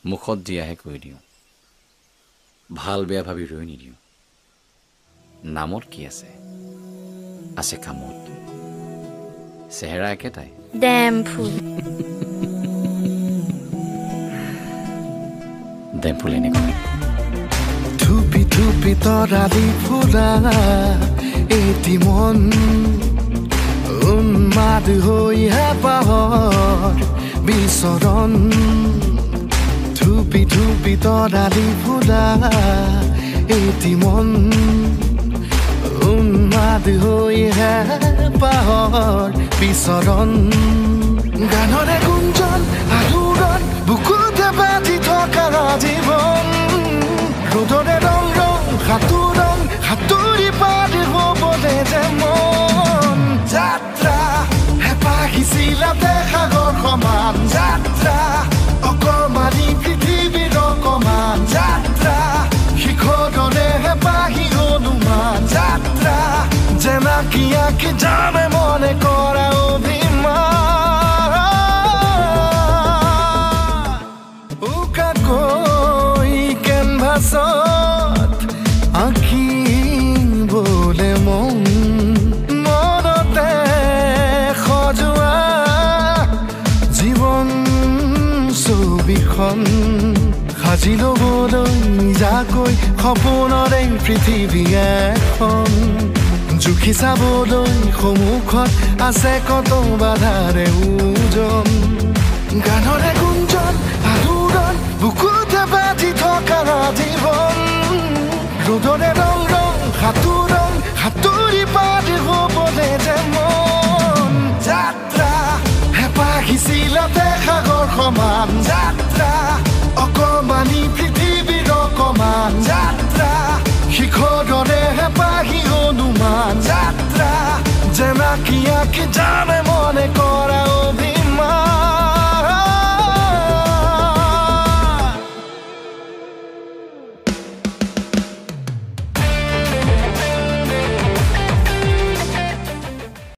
মুখত দিয়াহে কৈ দিওঁ ভাল বেয়া ভাবি ৰৈ নিদিওঁ নামত কি আছে আছে কামত চেহেৰা একেটাই ডেম ফুল ডেম ফুল এনেকুৱা ধুপি ধুপি তৰালি ফুলা এটি মন উন্মাদ হৈ হেঁপাহৰ বিচৰণ ধুপি ধুপি তৰালি ফুলা এটি মন উন্মাদ হৈ হেঁপাহৰ বিচৰণ গানৰে গুঞ্জন আলোড়ন বুকুতে বাজি থকা জীৱন ৰ'দৰে ৰং ৰং সাঁতুৰি পাৰি হ'বলে যে মন যাত্ৰা হেঁপাহিছিলাতে সাগৰ সমান যাত্ৰা অকমানি পৃথিৱীৰ অকমান যাত্ৰা শিখৰৰে হেঁপাহি অনুমান যাত্ৰা জেনাকি আঁকি যামে মনে কৰা অভিমান উকাকৈ কেনভাছত আঁকিবলে মন মনতে সজোৱা জীৱন ছবিখন সাজি ল'বলৈ নিজাকৈ সপোনৰে পৃথিৱী এখন জুখি চাবলৈ সন্মুখত আছে কত বাধাৰে ওজন গানৰে গুঞ্জন আলোড়ন বুকুতে বাজি থকা জীৱন ৰ'দৰে ৰং ৰং সাঁতুৰি পাৰি হ'বলে যে মন যাত্ৰা হেঁপাহিছিলাতে সাগৰ সমান যাত্ৰা অকমানি পৃথিৱীৰ অকমান যাত্ৰা শিখৰৰে হেঁপাহি অনুমান যাত্ৰা জেনাকি আঁকি যাম